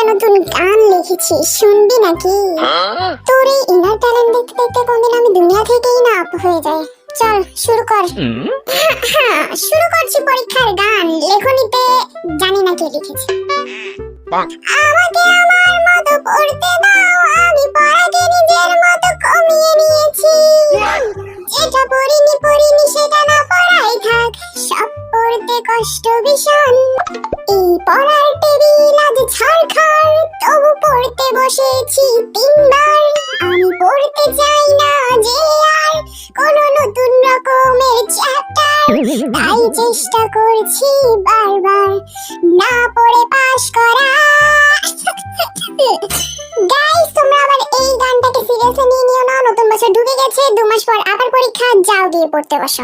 নতুন গান লিখেছি, শুনবি নাকি? তোর এই ইনার ট্যালেন্ট দেখতে দেখতে কোনদিন আমি দুনিয়া থেকেই না আপ হয়ে যাই। চল শুরু কর। শুরু করছি পরীক্ষার গান। লেখনীতে জানি না কে লিখেছে। আমাকে আমার মতো পড়তে দাও, আমি পড়াকে নিজের মতো কমিয়ে নিয়েছি। যেটা পড়িনি সেটা না পড়াই থাক, সব পড়তে কষ্ট ভীষণ। এই পড়ার টেবিল আজ ছাড়খাড়, তবু পড়তে বসেছি 3 বার। আমি পড়তে চাই না যে আর কোনো নতুন রকমের চ্যাপ্টার, তাই চেষ্টা করছি বারবার না পড়ে পাশ করা। গাইস, তোমরা আবার এই গানটাকে সিরিয়াসলি নিয়ে নিও না। নতুন বছর ঢুকে গেছে, 2 মাস পর আবার পরীক্ষা, যাও গিয়ে পড়তে বসো।